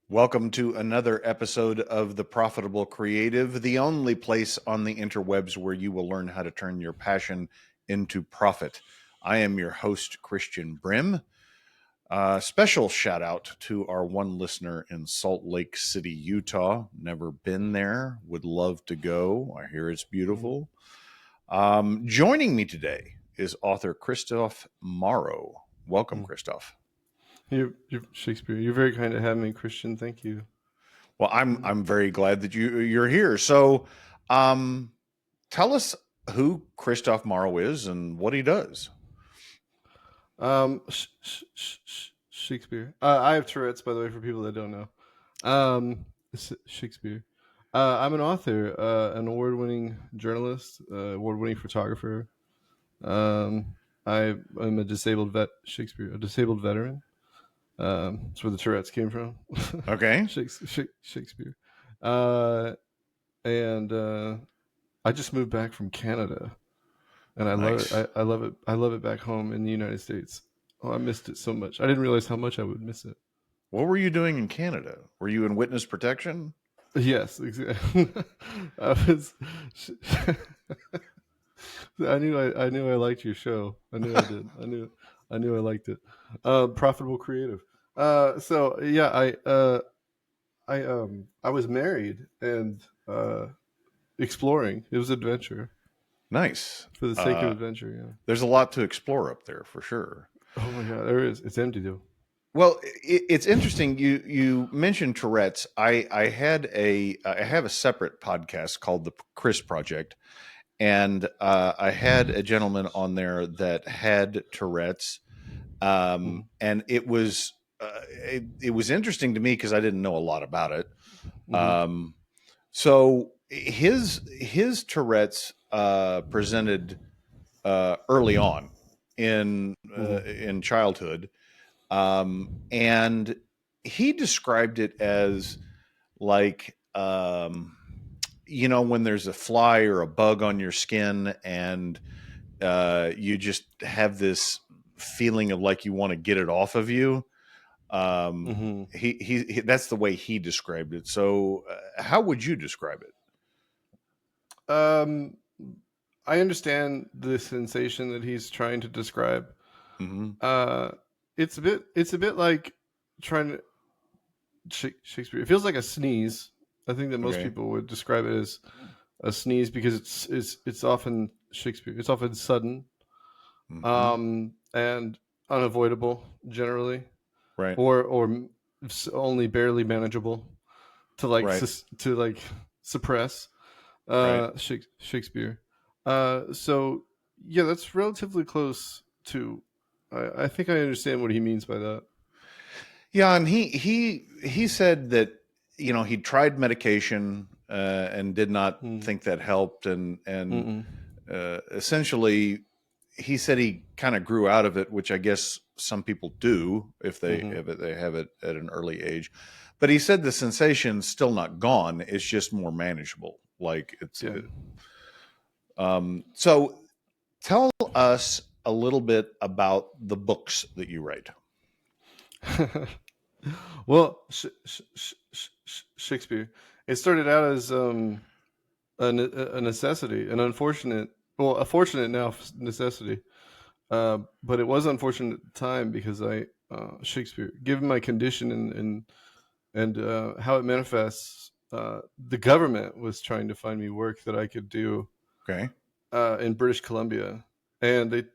Welcome to another episode of The Profitable Creative, the only place on the interwebs where you will learn how to turn your passion into profit. I am your host, Christian Brim. Special shout out to our one listener in Salt Lake City, Utah. Never been there, would love to go. I hear it's beautiful. Joining me today is author Christophe Morrow. Welcome, Kristof. You're Shakespeare. You're very kind to have me, Christian. Thank you. Well, I'm very glad that you're here. So, tell us who Christophe Morrow is and what he does. Shakespeare. I have Tourette's, by the way, for people that don't know. Shakespeare. I'm an author, an award-winning journalist, award-winning photographer. I am a disabled veteran. That's where the Tourette's came from. Okay. Shakespeare. And I just moved back from Canada, and I Nice. love it. I love it. I love it back home in the United States. Oh, I missed it so much. I didn't realize how much I would miss it. What were you doing in Canada? Were you in witness protection? Yes, exactly. I was. I knew I liked your show. I knew I did. I knew I liked it. Profitable Creative. So yeah, I was married and exploring. It was adventure. Nice. For the sake of adventure, yeah. There's a lot to explore up there for sure. Oh my God, there is. It's empty though. Well, it's interesting. You mentioned Tourette's. I have a separate podcast called the Chris Project, and I had a gentleman on there that had Tourette's, and it was interesting to me because I didn't know a lot about it. So his Tourette's presented early on in childhood. And he described it as like, when there's a fly or a bug on your skin and you just have this feeling of like you want to get it off of you. He that's the way he described it. So how would you describe it? I understand the sensation that he's trying to describe. It's a bit like trying to Shakespeare. It feels like a sneeze. I think that most people would describe it as a sneeze because it's often Shakespeare. It's often sudden, and unavoidable generally, right? Or only barely manageable to suppress. Shakespeare. So yeah, that's relatively close to. I think I understand what he means by that. Yeah, and he said that he tried medication and did not think that helped, and essentially he said he kind of grew out of it, which I guess some people do if they have it at an early age. But he said the sensation's still not gone; it's just more manageable. Like it's. So, tell us a little bit about the books that you write. Well, Shakespeare. It started out as a necessity, a fortunate now necessity. But it was unfortunate at the time because Shakespeare, given my condition and how it manifests, the government was trying to find me work that I could do. Okay. In British Columbia, and they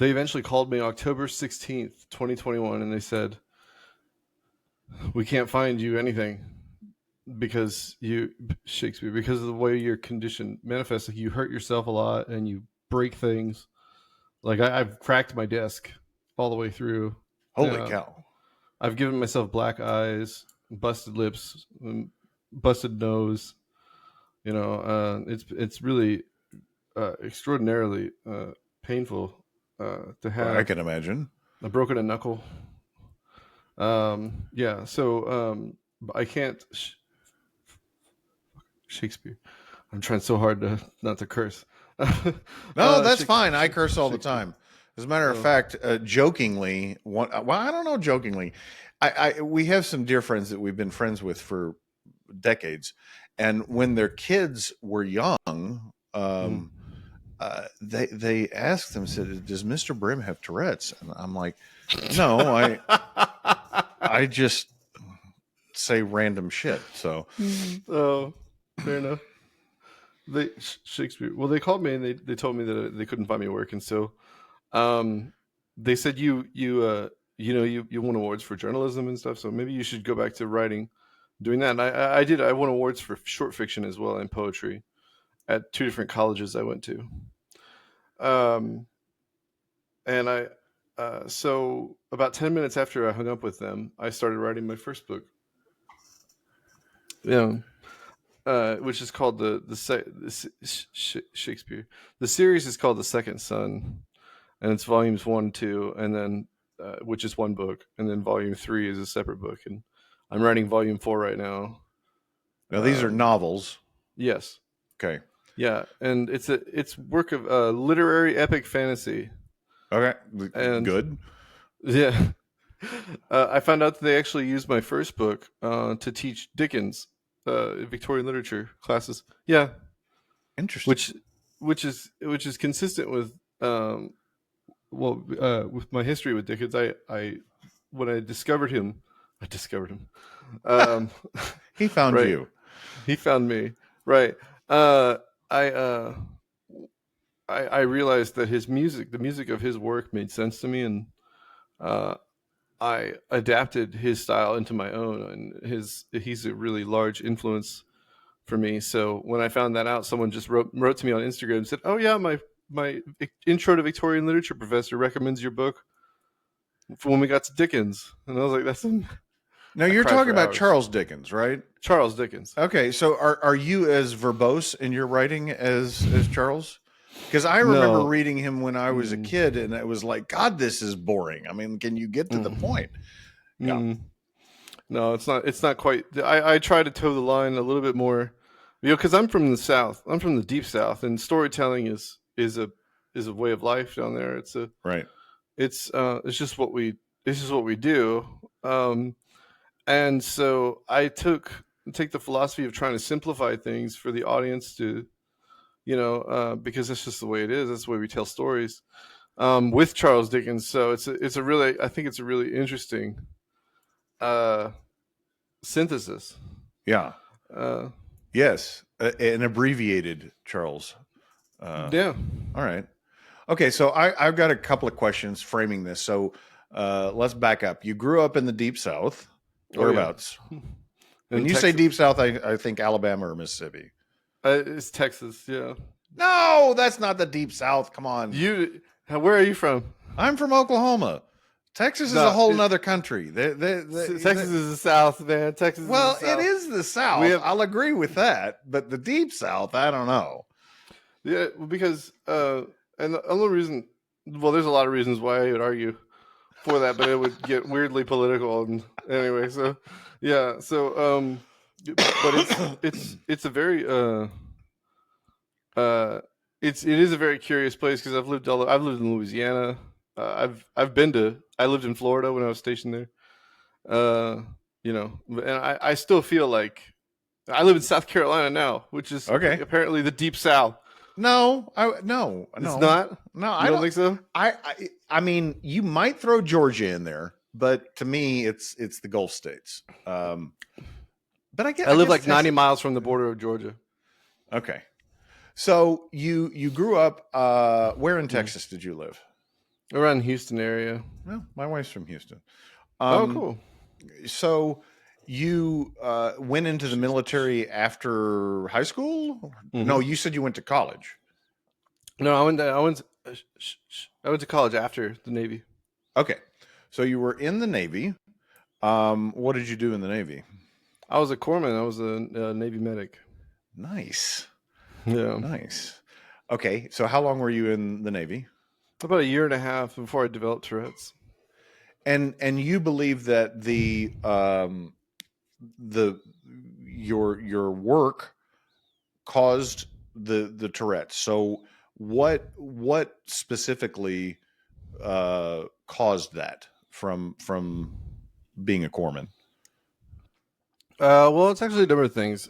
eventually called me October 16th, 2021, and they said, "We can't find you anything because Shakespeare, because of the way your condition manifests. Like you hurt yourself a lot and you break things. Like I've cracked my desk all the way through. Holy cow! I've given myself black eyes, busted lips, busted nose. It's really extraordinarily painful to have. I can imagine. I've broken a knuckle. So I can't. Shakespeare. I'm trying so hard not to curse. No, that's fine. I curse all the time. As a matter of So, fact, jokingly, well, I don't know, jokingly, we have some dear friends that we've been friends with for decades, and when their kids were young, mm. they asked them, said, "Does Mr. Brim have Tourette's?" And I'm like, "No, I just say random shit." So, Oh, fair enough. Shakespeare. Well, they called me and they told me that they couldn't find me work, and so they said you won awards for journalism and stuff, so maybe you should go back to writing, doing that. And I did. I won awards for short fiction as well and poetry at 2 different colleges I went to. Um, and so about 10 minutes after I hung up with them, I started writing my first book. Yeah. Which is called Shakespeare. The series is called The Second Son, and it's volumes 1, 2, and then which is one book, and then volume 3 is a separate book, and I'm writing volume 4 right now. now these are novels. Yes. Okay. Yeah, and it's work of literary epic fantasy. Okay. And Good. yeah, I found out that they actually used my first book to teach Dickens Victorian literature classes. Yeah, Interesting. which is consistent with with my history with Dickens. I when I discovered him. Um, He found right, you. he found me. Right. Uh, I I realized that the music of his work, made sense to me, and uh, I adapted his style into my own. And he's a really large influence for me. So when I found that out, someone just wrote to me on Instagram and said, "Oh yeah, my intro to Victorian literature professor recommends your book for when we got to Dickens." And I was like, "That's Now I you're cried talking for about hours." Charles Dickens, right? Charles Dickens. Okay, so are you as verbose in your writing as Charles? Because I remember No. reading him when I was a Mm, kid, and it was like, God, this is boring. I mean, can you get to the mm, point? Yeah, mm. No, it's not. It's not quite. I try to toe the line a little bit more, because I'm from the South. I'm from the deep South, and storytelling is a way of life down there. right. It's just what we do. And so I take the philosophy of trying to simplify things for the audience to, because that's just the way it is. That's the way we tell stories. With Charles Dickens, so I think it's a really interesting uh, synthesis. Yeah. Uh, Yes. An abbreviated Charles. yeah. All right. Okay, so I've got a couple of questions framing this. So let's back up. You grew up in the Deep South. Oh yeah. Whereabouts? When In you say Texas, Deep South, I think Alabama or Mississippi. it's Texas. Yeah. No, that's not the Deep South. Come on. Where are you from? I'm from Oklahoma. Texas is a No, whole nother country. Texas is the South, man. Texas is the Well, it South. is the South. We have, I'll agree with that. But the Deep South, I don't know. yeah, because and the only reason, well, there's a lot of reasons why I would argue for that, but it would get weirdly political. And anyway, so yeah, but it's a very uh, it is a very curious place because I've lived in Louisiana. I lived in Florida when I was stationed there. And I still feel like I live in South Carolina now, which is Okay. apparently the Deep South. No, It's no. not. No, You I don't don't. think so? I mean, you might throw Georgia in there, but to me, it's the Gulf states. But I live guess like 90 miles from the border of Georgia. Okay. So you grew up. Where in Texas did you live? Around Houston area. Well, my wife's from Houston. Oh, cool. So you went into the military after high school? No, you said you went to college. No, I went to college after the Navy. Okay. So you were in the Navy. What did you do in the Navy? I was a corpsman. I was a Navy medic. Nice. Yeah. Nice. Okay. So how long were you in the Navy? About a year and a half before I developed Tourette's. And you believe that your work caused the Tourette. So what specifically caused that from being a corpsman? Well, it's actually a number of things.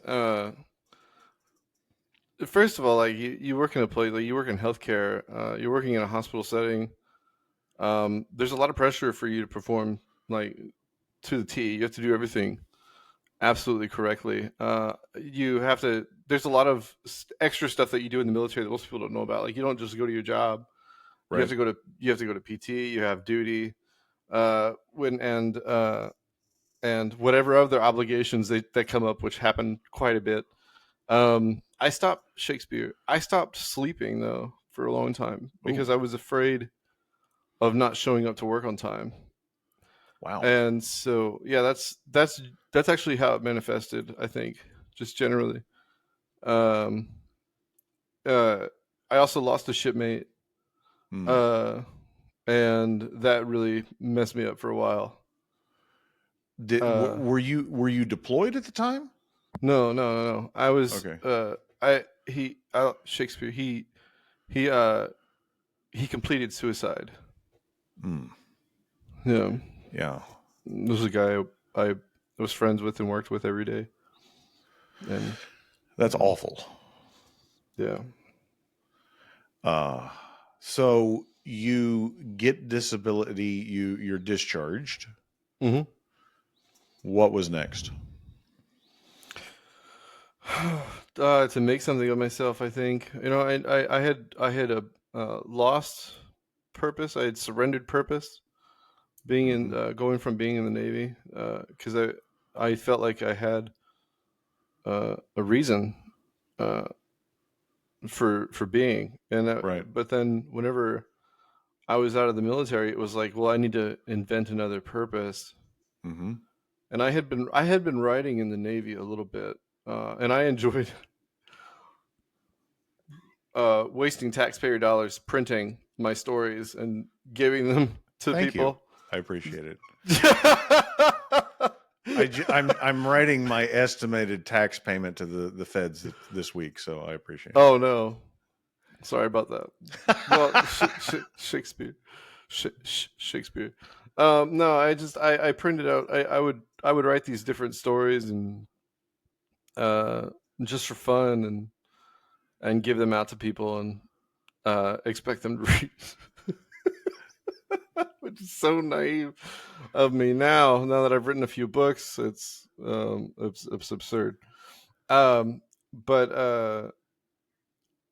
First of all, like you work in a place, like you work in healthcare, you're working in a hospital setting. There's a lot of pressure for you to perform like to the T. You have to do everything absolutely correctly. You have to. There's a lot of extra stuff that you do in the military that most people don't know about. Like you don't just go to your job. You have Right. to go to PT. You have duty. When and whatever other obligations that come up, which happen quite a bit. I stopped Shakespeare. I stopped sleeping though for a long time Ooh, because I was afraid of not showing up to work on time. wow. And so yeah, that's actually how it manifested, I think, just generally. Um uh I also lost a shipmate, Hmm. uh and that really messed me up for a while. Uh Were you deployed at the time? no. I was Okay. I he Shakespeare he completed suicide. Hmm. Yeah. Yeah. This was a guy I was friends with and worked with every day. And That's awful. yeah. Uh, so you get disability, you're discharged. Hmm. What was next? To make something of myself, I think. I had a lost purpose. I had surrendered purpose being in Hmm. going from being in the Navy, because I felt like I had a reason uh, for being, and Right. but then whenever I was out of the military, it was like, well, I need to invent another purpose. Hmm. And I had been writing in the Navy a little bit, and I enjoyed wasting taxpayer dollars printing my stories and giving them to Thank you. people. I appreciate it. I'm writing my estimated tax payment to the feds this week, so I appreciate Oh no, sorry about that. Well, Shakespeare, Shakespeare. No, I printed out. I would write these different stories and uh, just for fun and give them out to people and expect them to read. Which is so naive of me now. Now that I've written a few books, it's absurd. Um, but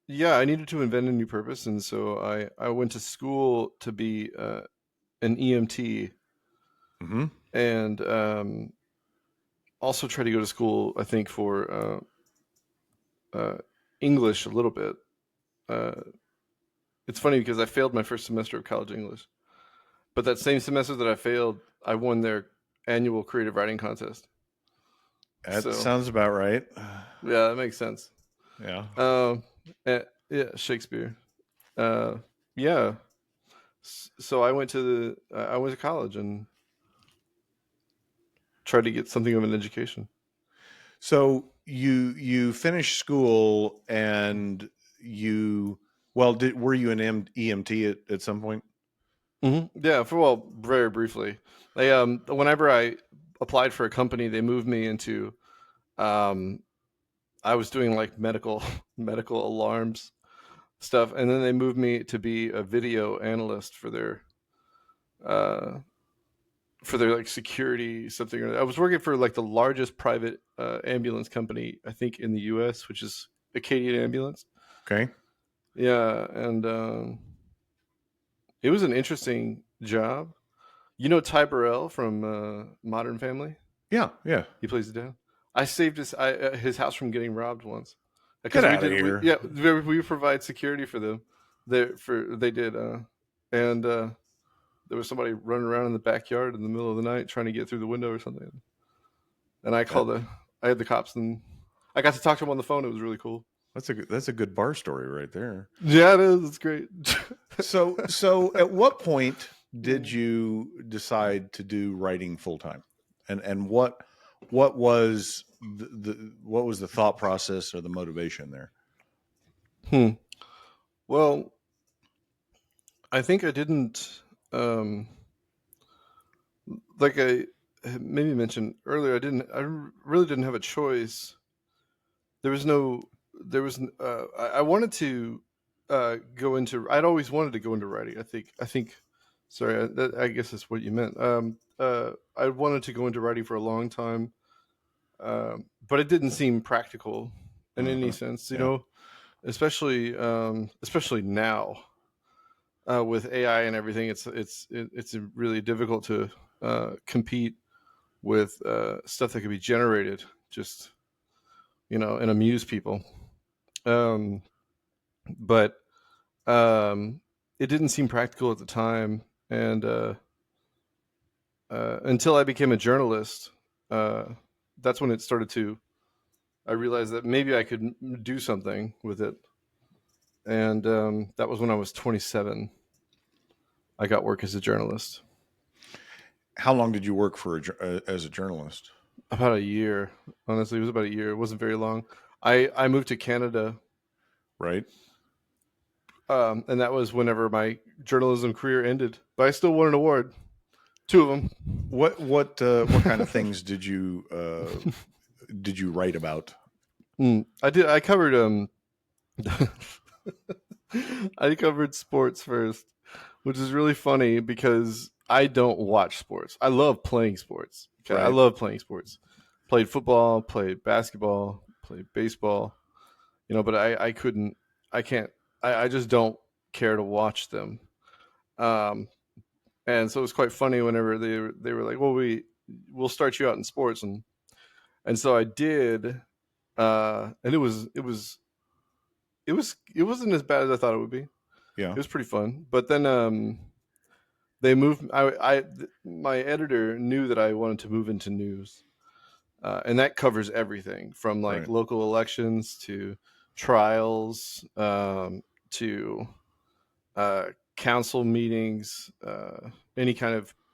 yeah, I needed to invent a new purpose, and so I went to school to be an EMT, it. Hmm. and also try to go to school, I think, for English a little bit. Uh, it's funny because I failed my first semester of college English, but that same semester that I failed, I won their annual creative writing contest. That So sounds about right. yeah, that makes sense. Yeah. Um, yeah, Shakespeare. Uh, yeah. So I went to college and tried to get something of an education. So you finished school and you were you an EMT at some point? Yeah, for well, very briefly. They whenever I applied for a company, they moved me into um, I was doing like medical medical alarms stuff, and then they moved me to be a video analyst uh for their like security something. I was working for like the largest private ambulance company I think in the U.S., which is Acadian Ambulance. Okay. Yeah, and it was an interesting job. You know Ty Burrell from Modern Family? Yeah. Yeah. He plays the dad. I saved his house from getting robbed once Get because out of here. we provide security for them. They did, and there was somebody running around in the backyard in the middle of the night trying to get through the window or something. And That I had the cops, and I got to talk to him on the phone. It was really cool. that's a good bar story right there. Yeah, it is. It's great. So at what point did you decide to do writing full time? And what was what was the thought process or the motivation there? Hmm. Well, I think I didn't. um, like I maybe mentioned earlier, I really didn't have a choice. There was no, there was, I wanted to go into, I'd always wanted to go into writing. Sorry, I guess that's what you meant. I wanted to go into writing for a long time, but it didn't seem practical in any Hmm. sense, Yeah. especially now with AI and everything. It's really difficult to compete with stuff that could be generated just and amuse people. Um, but it didn't seem practical at the time, and until I became a journalist, uh, that's when it started to. I realized that maybe I could do something with it, and that was when I was 27. I got work as a journalist. How long did you work for as a journalist? About a year, honestly, it was about a year. It wasn't very long. I moved to Canada, Right. and that was whenever my journalism career ended. But I still won an award, two of them. What kind of things did you write about? I did. I covered I covered sports first, which is really funny because I don't watch sports. I love playing sports. Okay, I Right. love playing sports. Played football, played basketball, played baseball. But I couldn't. I can't. I just don't care to watch them. Um, and so it was quite funny whenever they were like, "Well, we'll start you out in sports," and so I did. And it wasn't as bad as I thought it would be. Yeah. It was pretty fun. But then they moved. My editor knew that I wanted to move into news, and that covers everything from like Right. local elections to trials, to council meetings,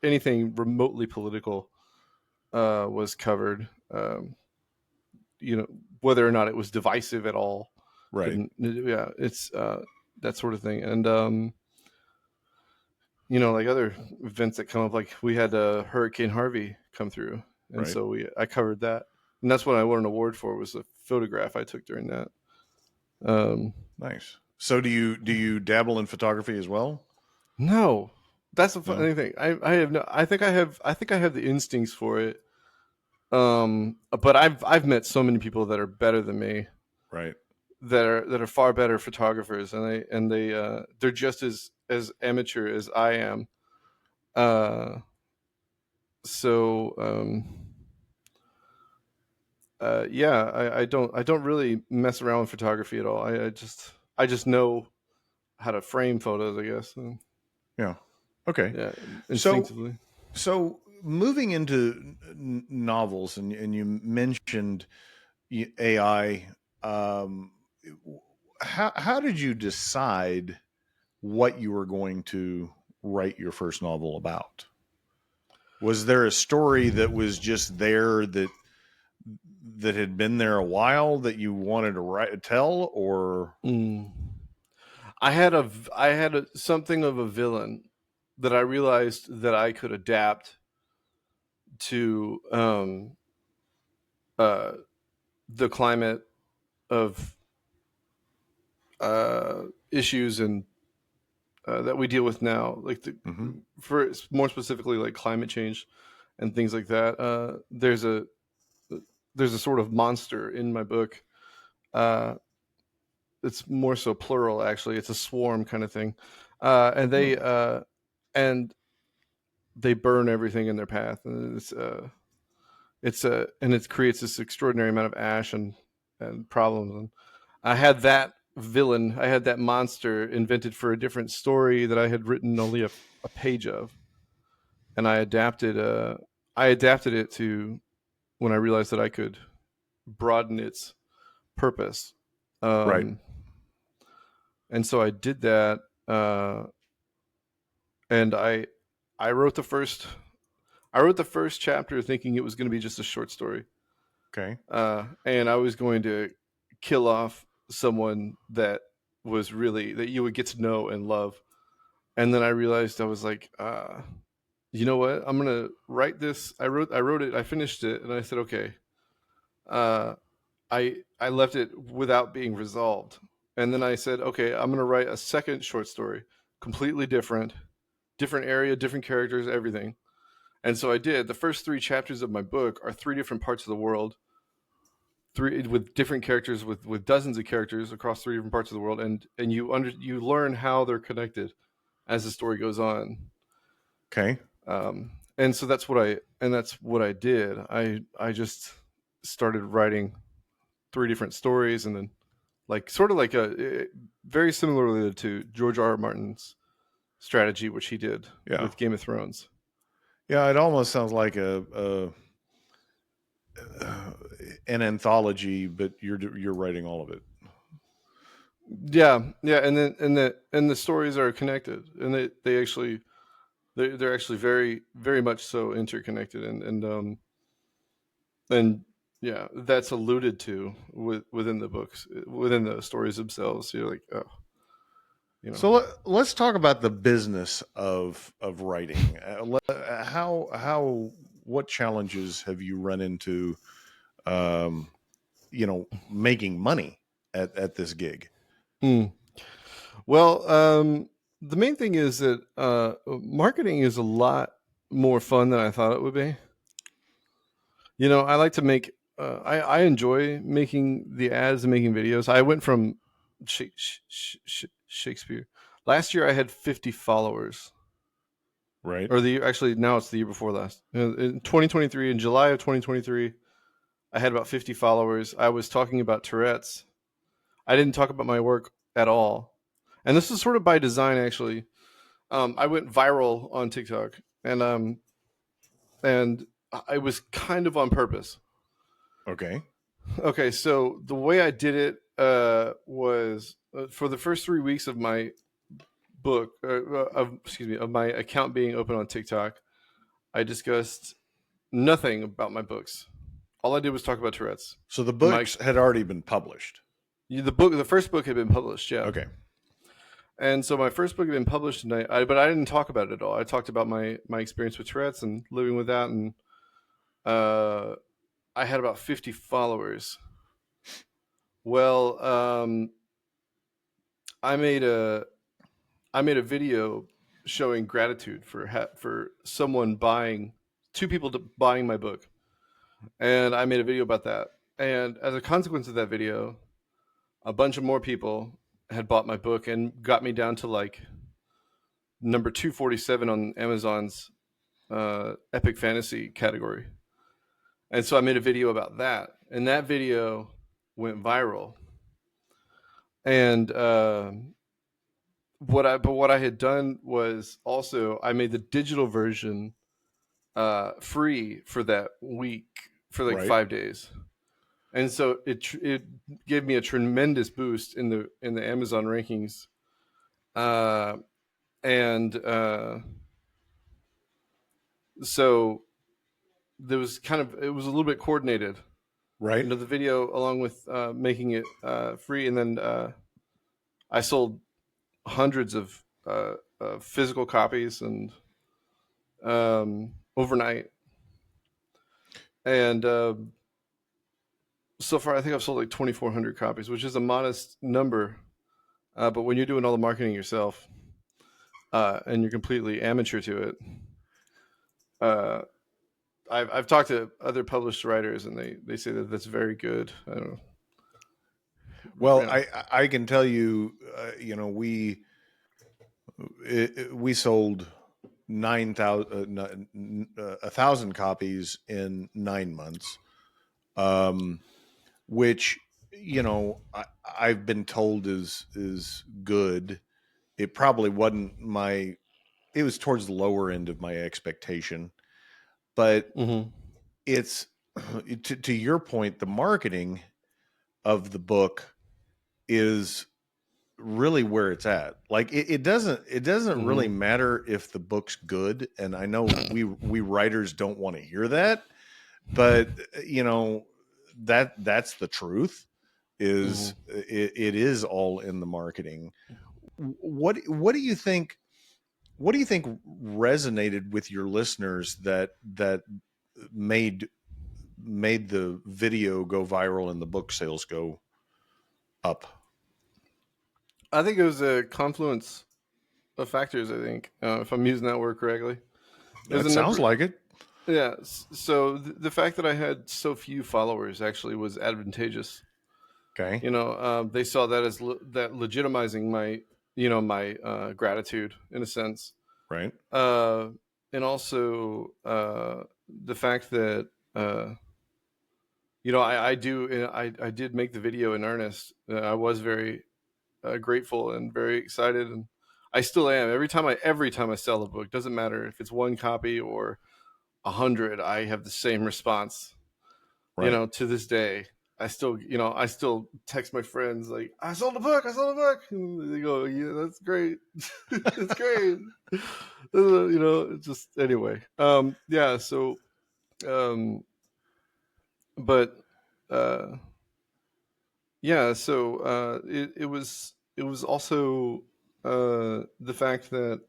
anything remotely political was covered. You know, whether or not it was divisive at all, Right. didn't. Yeah, it's that sort of thing. And like other events that come up, like we had Hurricane Harvey come through, and Right. so I covered that, and that's what I won an award for, was a photograph I took during that. Um, Nice. So do you dabble in photography as well? no, that's the No. funny thing. I have no. I think I have the instincts for it. But I've met so many people that are better than me, Right. that are far better photographers, and they're just as amateur as I am. Uh, so yeah, I don't really mess around with photography at all. I just know how to frame photos, I guess. And, Yeah. Okay. yeah, So instinctively. so moving into novels, and you mentioned AI. Um, how did you decide what you were going to write your first novel about? Was there a story that was just there that had been there a while that you wanted to tell, or Mm. Something of a villain that I realized that I could adapt to uh, the climate of issues and that we deal with now, like Mhm. for more specifically, like climate change and things like that. There's a sort of monster in my book. Uh, it's more so plural, actually. It's a swarm kind of thing, and Hmm. and they burn everything in their path, and and it creates this extraordinary amount of ash and problems. And I had that villain, I had that monster invented for a different story that I had written only a page of, and I adapted it to, when I realized that I could broaden its purpose. Right. Um, and so I did that, uh, and I wrote the first chapter thinking it was going to be just a short story, Okay. and I was going to kill off someone that was really, that you would get to know and love. And then I realized I was like, you know what? I'm gonna write this. I wrote it. I finished it, and I said, okay. Uh, I left it without being resolved, and then I said, okay, I'm gonna write a second short story, completely different, different area, different characters, everything. And so I did. The first 3 chapters of my book are 3 different parts of the world, three with different characters, with dozens of characters across 3 different parts of the world, and you learn how they're connected as the story goes on. Okay. And so that's what I did. I just started writing 3 different stories, and then like sort of like a very similarly to George R.R. Martin's strategy, which he did Yeah. with Game of Thrones. Yeah. It almost sounds like an anthology, but you're writing all of it. Yeah, and then and the stories are connected, and they actually they're actually very very much so interconnected, and yeah, that's alluded to within the books, within the stories themselves. You're like, oh, So let's talk about the business of writing. What challenges have you run into, making money at this gig? Mm. Well, the main thing is that marketing is a lot more fun than I thought it would be. I like to make. I enjoy making the ads and making videos. I went from Shakespeare. Last year, I had 50 followers. Right. Or actually now it's the year before last. In 2023, in July of 2023, I had about 50 followers. I was talking about Tourette's. I didn't talk about my work at all, and this is sort of by design actually. I went viral on TikTok, and I was kind of on purpose. Okay. Okay, so the way I did it was for the first 3 weeks of my book, of my account being open on TikTok, I discussed nothing about my books. All I did was talk about Tourette's. So the books had already been published. The first book had been published, yeah. Okay. And so my first book had been published, and but I didn't talk about it at all. I talked about my experience with Tourette's and living with that, and I had about 50 followers. Well, I made a video showing gratitude for someone buying, 2 people buying my book, and I made a video about that. And as a consequence of that video, a bunch of more people had bought my book and got me down to like number 247 on Amazon's epic fantasy category. And so I made a video about that, and that video went viral. And what I had done was also I made the digital version free for that week, for like Right. 5 days. And so it gave me a tremendous boost in the Amazon rankings, and so there was it was a little bit coordinated, Right. the video along with making it free, and then I sold hundreds of physical copies and overnight, and so far I think I've sold like 2,400 copies, which is a modest number. But when you're doing all the marketing yourself, and you're completely amateur to it, I've talked to other published writers, and they say that that's very good. I don't know. Well, I can tell you, we sold 1,000 copies in 9 months, which I've been told is good. It probably wasn't it was towards the lower end of my expectation, but it's to your point, the marketing of the book is really where it's at. Like it doesn't really matter if the book's good, and I know we writers don't want to hear that, but that's the truth. It is all in the marketing. What do you think what do you think resonated with your listeners that made the video go viral and the book sales go up? I think it was a confluence of factors. I think, if I'm using that word correctly, That sounds like it. Yeah. So the fact that I had so few followers actually was advantageous. Okay. They saw that as that legitimizing my gratitude in a sense. Right. And also the fact that I did make the video in earnest. I was very grateful and very excited, and I still am. Every time I sell a book, doesn't matter if it's one copy or 100, I have the same response. Right. To this day, I still text my friends like, I sold a book, and they go, yeah, that's great. It's great. Just anyway. Yeah. So, but, yeah. So, it was also, the fact that,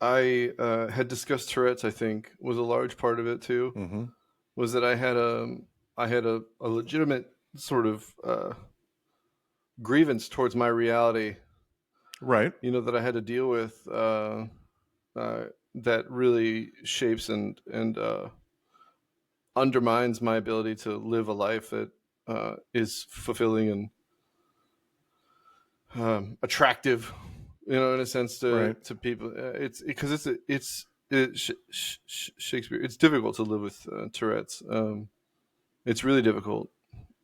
I had discussed Tourette's, I think, was a large part of it too. Mm-hmm. Was that I had a legitimate sort of grievance towards my reality, Right. that I had to deal with, that really shapes and undermines my ability to live a life that is fulfilling and attractive, in a sense to people. It's because Shakespeare. It's difficult to live with Tourette's. It's really difficult.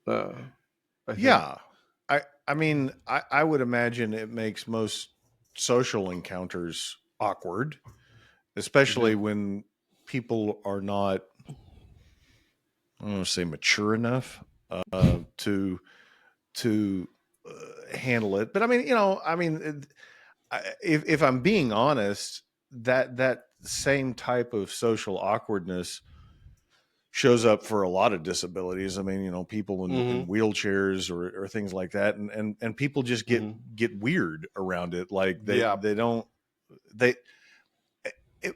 I think. Yeah. I mean, I would imagine it makes most social encounters awkward, especially when people are not, I don't want to say mature enough to handle it. But I mean, if I'm being honest, that same type of social awkwardness shows up for a lot of disabilities. I mean, people in wheelchairs or things like that, and people just get weird around it. Like they don't.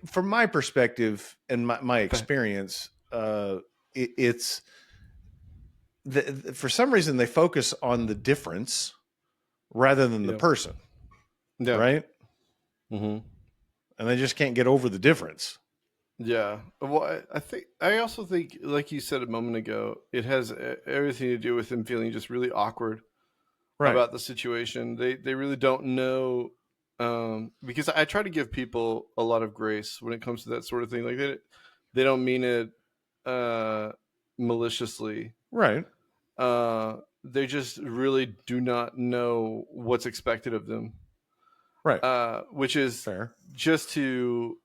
From my perspective and my experience, it's for some reason they focus on the difference rather than the person, right? Mm-hmm. And they just can't get over the difference. Yeah. Well, I also think, like you said a moment ago, it has everything to do with them feeling just really awkward about the situation. They really don't know, because I try to give people a lot of grace when it comes to that sort of thing. Like they don't mean it maliciously. Right. They just really do not know what's expected of them. Right. Which is fair. Just to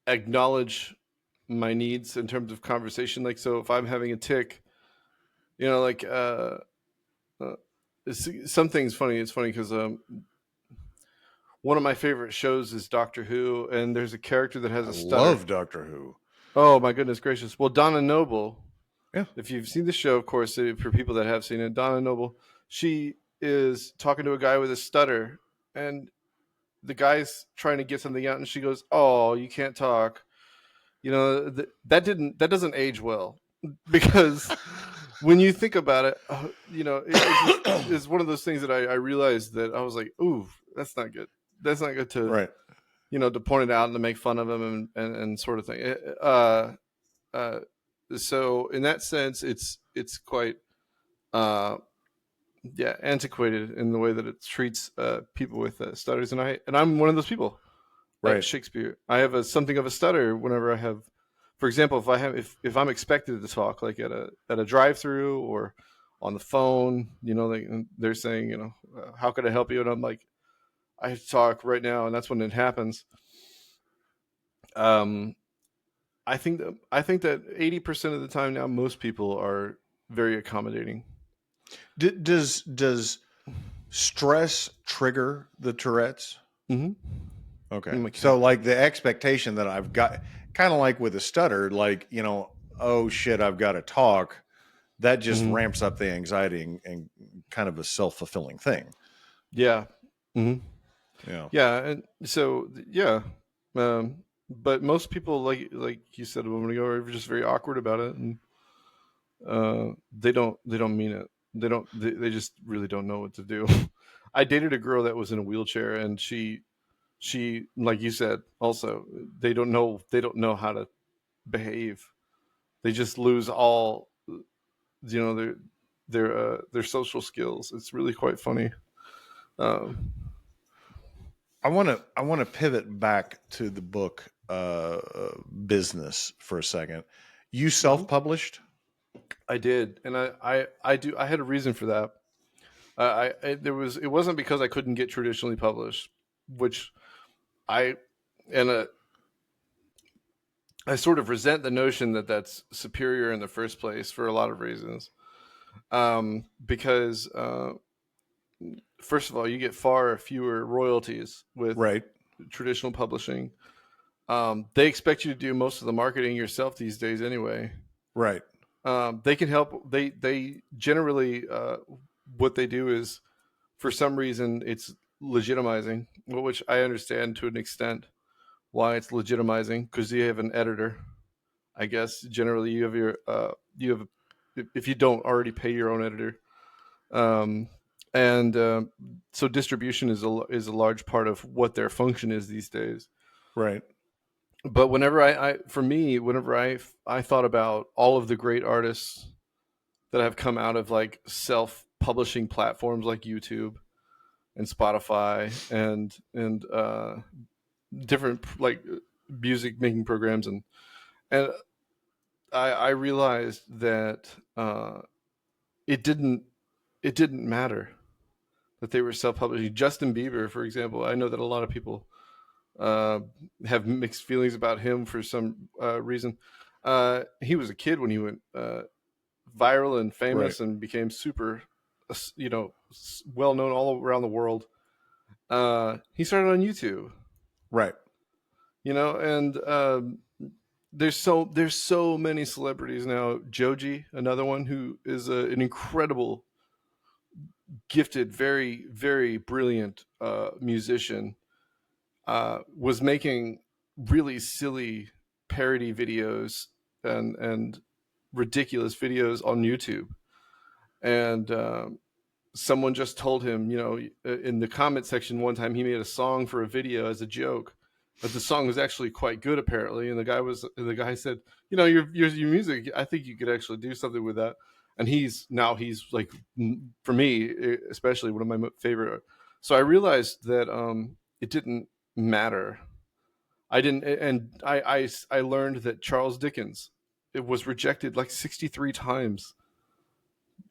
acknowledge my needs in terms of conversation. Like, so if I'm having a tick, like something's funny. It's funny because one of my favorite shows is Doctor Who, and there's a character that has a stutter. I love Doctor Who. Oh my goodness gracious! Well, Donna Noble. Yeah. If you've seen the show, of course, for people that have seen it, Donna Noble, she is talking to a guy with a stutter, and the guy's trying to get something out, and she goes, "Oh, you can't talk." That doesn't age well, because when you think about it, it's one of those things that I realized that I was like, "Ooh, that's not good. That's not good to to point it out and to make fun of him and sort of thing." So in that sense, it's quite antiquated in the way that it treats people with stutters, and I'm one of those people. Right. Shakespeare, I have something of a stutter whenever I have, for example, if I'm expected to talk, like at a drive-through or on the phone, they're saying, how can I help you? And I'm like, I have to talk right now, and that's when it happens. I think that 80% of the time now, most people are very accommodating. Does stress trigger the Tourette's? Mm-hmm. Okay. So like the expectation that I've got, kind of like with a stutter, like, oh shit, I've got to talk. That just ramps up the anxiety and kind of a self-fulfilling thing. Yeah. Mm-hmm. Yeah. Yeah, and so yeah, but most people, like you said a moment ago, are just very awkward about it, and they don't mean it. They just really don't know what to do. I dated a girl that was in a wheelchair, and she like you said also, they don't know how to behave. They just lose all, their social skills. It's really quite funny. Um, I want to pivot back to the book business for a second. You mhm. self-published? I did, and I had a reason for that. It wasn't because I couldn't get traditionally published, which I and I sort of resent the notion that that's superior in the first place for a lot of reasons. Because first of all, you get far fewer royalties with Right. traditional publishing. They expect you to do most of the marketing yourself these days, anyway. Right. They can help. They generally what they do is, for some reason, it's legitimizing, which I understand to an extent why it's legitimizing, because you have an editor. I guess generally you have you have, if you don't already pay your own editor, um, and so distribution is a large part of what their function is these days. Right. But whenever for me, whenever I thought about all of the great artists that have come out of like self-publishing platforms like YouTube and Spotify and different like music making programs, and I realized that it didn't it didn't matter that they were self-publishing. Justin Bieber, for example, I know that a lot of people uh, have mixed feelings about him for some reason. He was a kid when he went viral and Right. famous and became super, well known all around the world. He started on YouTube, Right. and there's so many celebrities now. Joji, another one who is an incredible, gifted, very very brilliant musician, was making really silly parody videos and ridiculous videos on YouTube, and someone just told him, in the comment section one time, he made a song for a video as a joke, but the song was actually quite good apparently. And the guy said, your music, I think you could actually do something with that. And he's like, for me especially, one of my favorite. So I realized that it didn't matter. I didn't, and I learned that Charles Dickens, it was rejected like 63 times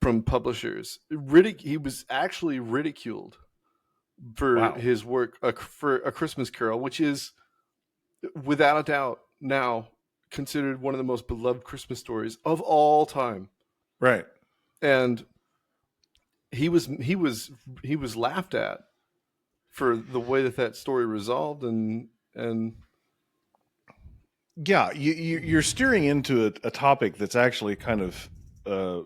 from publishers. He was actually ridiculed for Wow. his work for A Christmas Carol, which is without a doubt now considered one of the most beloved Christmas stories of all time. Right. And he was laughed at for the way that story resolved, and Yeah, you're steering into a topic that's actually kind of uh,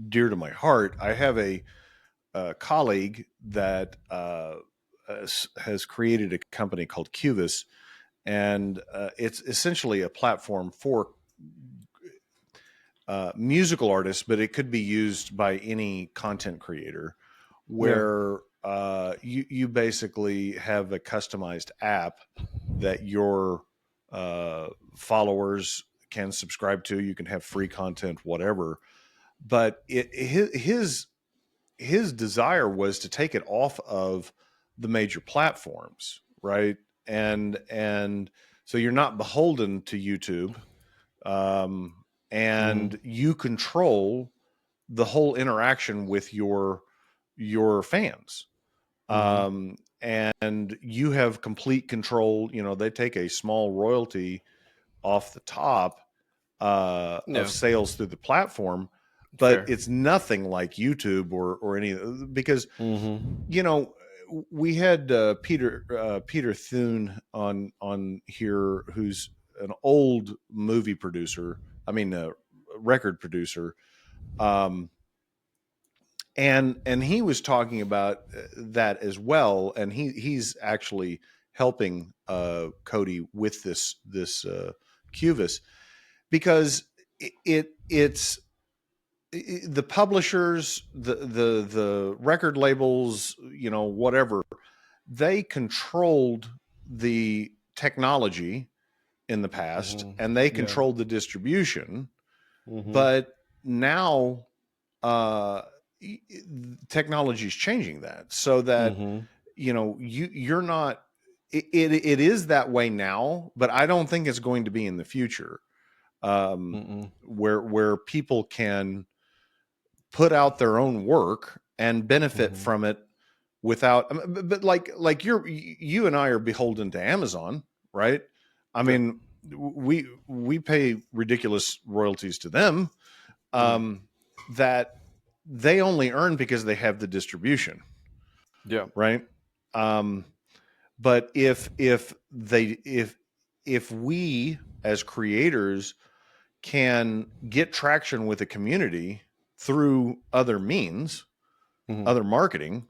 dear to my heart. I have a colleague that has created a company called Cubis, and it's essentially a platform for musical artists, but it could be used by any content creator, yeah. where you basically have a customized app that your followers can subscribe to. You can have free content, whatever. But his desire was to take it off of the major platforms, right? And so you're not beholden to YouTube, um, Mm-hmm. and you control the whole interaction with your fans, Mm-hmm. and you have complete control. They take a small royalty off the top of Yeah. sales through the platform, but Fair. it's nothing like YouTube or any, because Mm-hmm. you know we had Peter Thune on here, who's an old movie producer. I mean, a record producer, um, and he was talking about that as well, and he's actually helping Cody with this Cubis, because it's the publishers, the record labels, whatever, they controlled the technology in the past, and they controlled the distribution. But now technology is changing that, so that you're not, it is that way now, but I don't think it's going to be in the future, where people can put out their own work and benefit from it without, but like you and I are beholden to Amazon, right? I mean, we pay ridiculous royalties to them, that they only earn because they have the distribution. Yeah. Right. But if we as creators can get traction with a community through other means, other marketing,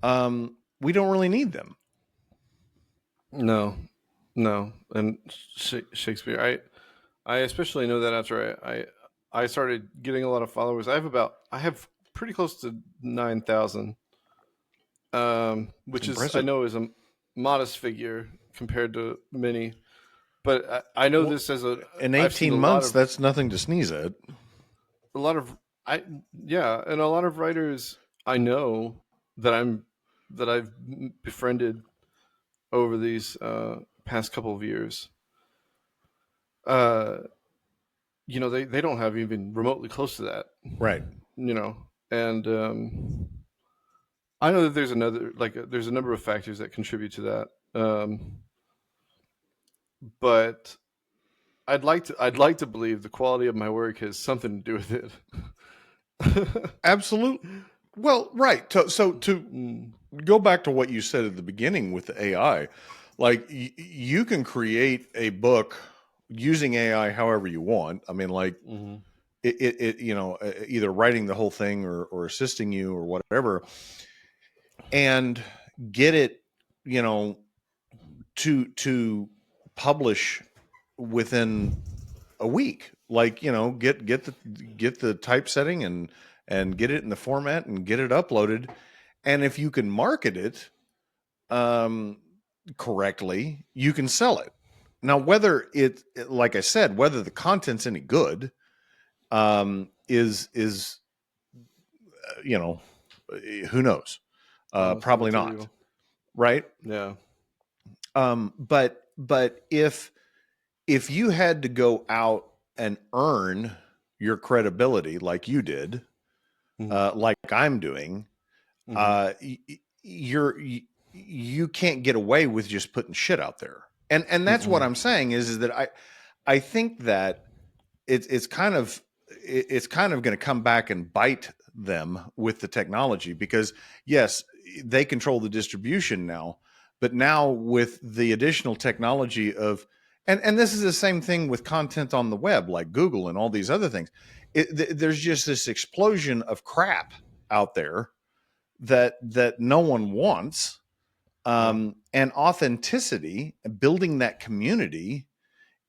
we don't really need them. No. And Shakespeare, I especially know that after I started getting a lot of followers. I have pretty close to 9,000, which Impressive. is, I know, is a modest figure compared to many, but I know this as in 18 months, that's nothing to sneeze at. A lot of and a lot of writers I know that I've befriended over these past couple of years. They don't have even remotely close to that. Right. And I know that there's there's a number of factors that contribute to that. But I'd like to believe the quality of my work has something to do with it. Absolutely. Well, right. So to go back to what you said at the beginning with the AI, like you can create a book using AI however you want. I mean, like it either writing the whole thing or assisting you or whatever, and get it, to publish within a week. Like, get the typesetting and get it in the format and get it uploaded. And if you can market it correctly, you can sell it. Now, whether like I said, whether the content's any good, is who knows? Probably not. Right? Yeah. But if you had to go out and earn your credibility like you did, like I'm doing, you can't get away with just putting shit out there. And that's what I'm saying is that I think that it's kind of going to come back and bite them with the technology, because yes, they control the distribution now, but now with the additional technology of, and this is the same thing with content on the web, like Google and all these other things. There's just this explosion of crap out there that no one wants. And authenticity, building that community,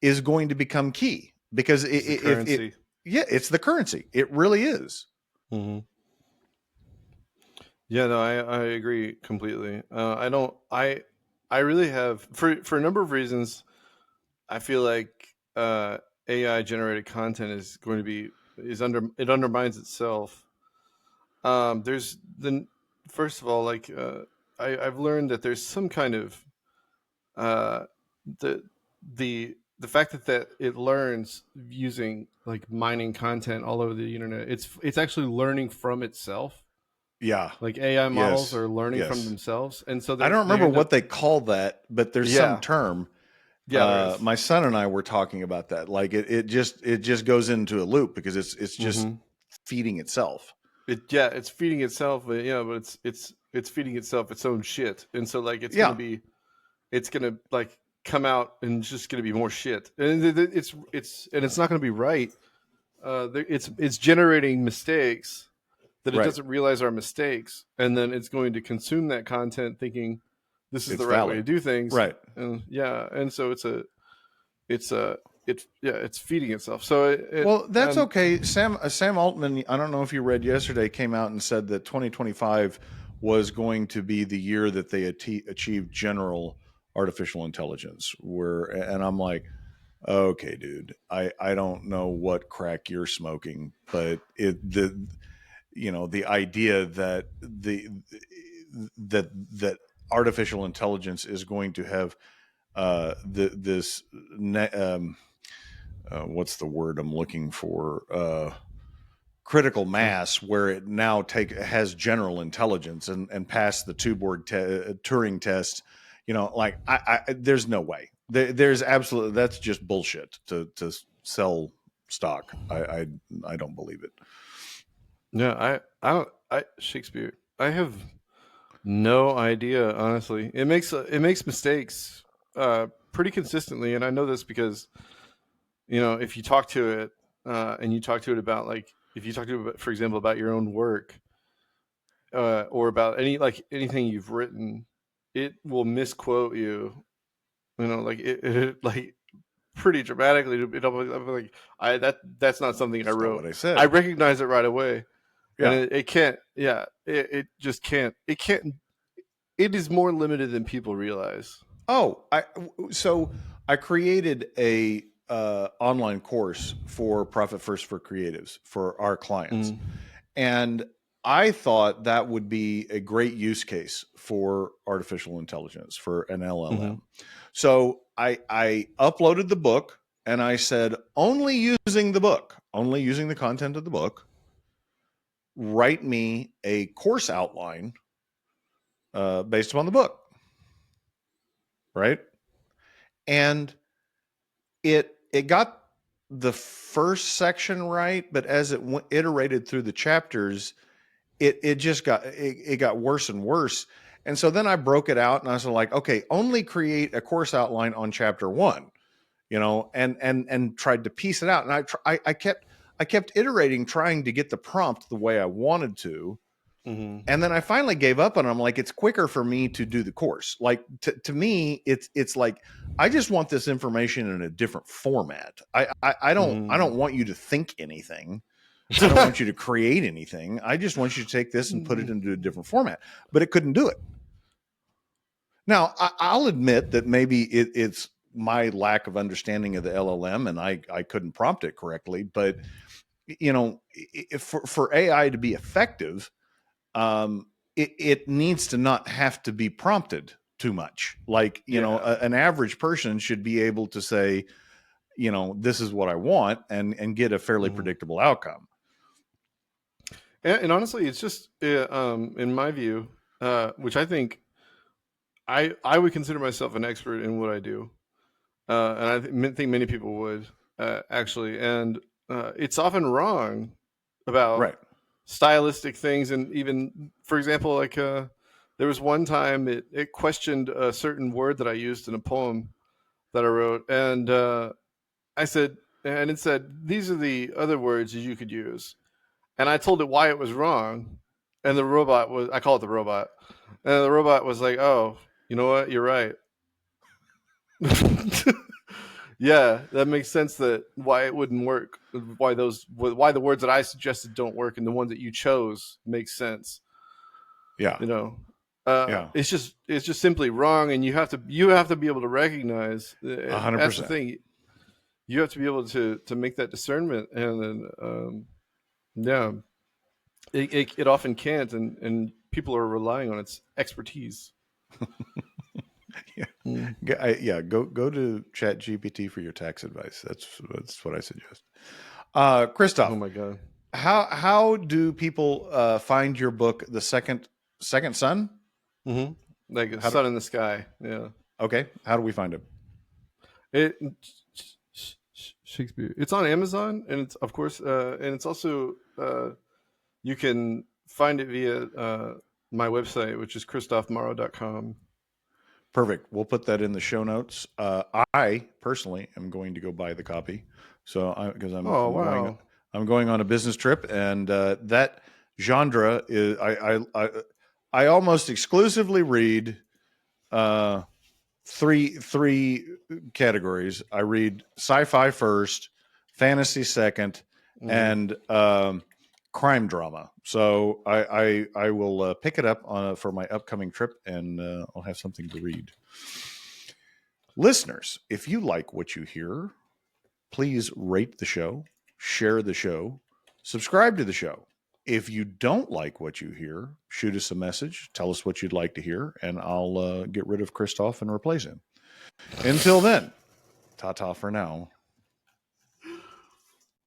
is going to become key, because it's the currency. It really is. Yeah, no, I agree completely. I really have, for a number of reasons, I feel like AI generated content is going to be, it undermines itself. There's first of all, like, I've learned that there's some kind of the fact that it learns using, like, mining content all over the internet. It's actually learning from itself. Yeah, like AI models are learning from themselves, and so I don't remember what they call that, but there's some term. Yeah, my son and I were talking about that. Like it just goes into a loop, because it's just feeding itself. It's feeding itself, but it's feeding itself its own shit, and so, like, it's gonna like come out and it's just gonna be more shit, and it's not gonna be right. It's generating mistakes that it Right. doesn't realize our mistakes, and then it's going to consume that content thinking this is It's the right way to valid. do things. Right. And and so it's feeding itself. So Well, that's okay. Sam Altman, I don't know if you read yesterday, came out and said that 2025 was going to be the year that they achieved general artificial intelligence. And I'm like, okay, dude, I don't know what crack you're smoking, but the idea that that artificial intelligence is going to have this what's the word I'm looking for? Critical mass, where it now has general intelligence and passed the Turing test. Like there's no way. There's absolutely, that's just bullshit to sell stock. I don't believe it. Yeah, I Shakespeare. I have no idea, honestly. It makes mistakes pretty consistently, and I know this because if you talk to it and you talk to it about, like, if you talk to it, for example, about your own work or about anything you've written, it will misquote you. Like it like pretty dramatically. It'll be like, that's not something That's I not wrote. what I said. I recognize it right away. Yeah. And it can't. Yeah, it just can't. It can't. It is more limited than people realize. Oh, I created a online course for Profit First for Creatives for our clients, and I thought that would be a great use case for artificial intelligence, for an LLM. So I uploaded the book, and I said, only using the content of the book, write me a course outline based upon the book. Right. And it got the first section right, but as it iterated through the chapters, it just got worse and worse. And so then I broke it out, and I was like, okay, only create a course outline on chapter 1, and tried to piece it out. And I kept iterating, trying to get the prompt the way I wanted to. And then I finally gave up, and I'm like, it's quicker for me to do the course. Like to me, it's like, I just want this information in a different format. I don't want you to think anything. I don't want you to create anything. I just want you to take this and put it into a different format. But it couldn't do it. Now, I'll admit that maybe it's my lack of understanding of the LLM, and I couldn't prompt it correctly. But for AI to be effective, it needs to not have to be prompted too much. Like, an average person should be able to say, this is what I want, and get a fairly predictable outcome. And honestly, it's just in my view, which I think I would consider myself an expert in what I do, and I think many people would actually. And it's often wrong about stylistic things, and even, for example, like there was one time it questioned a certain word that I used in a poem that I wrote, and I said, and it said, these are the other words that you could use. And I told it why it was wrong, and the robot I call it the robot, and the robot was like, "Oh, you know what? You're right." Yeah, that makes sense. That why it wouldn't work, why the words that I suggested don't work, and the ones that you chose makes sense. Yeah, it's just simply wrong, and you have to be able to recognize. 100%. That's the thing. You have to be able to make that discernment, and then. Yeah, it often can't, and people are relying on its expertise. Go to ChatGPT for your tax advice. That's what I suggest. Kristof, oh my god, how do people find your book, The Second Sun? Like a sun in the sky. Yeah. Okay, how do we find it? Shakespeare. It's on Amazon, and it's, of course, and it's also you can find it via my website, which is christophemorrow.com. Perfect. We'll put that in the show notes. I personally am going to go buy the copy, because I'm going on a business trip, and that genre is I almost exclusively read three categories. I read sci-fi first, fantasy second, and crime drama. So I will pick it up for my upcoming trip, and I'll have something to read. Listeners, if you like what you hear, please rate the show, share the show, subscribe to the show. If you don't like what you hear, shoot us a message. Tell us what you'd like to hear, and I'll get rid of Kristof and replace him. Until then, ta-ta for now.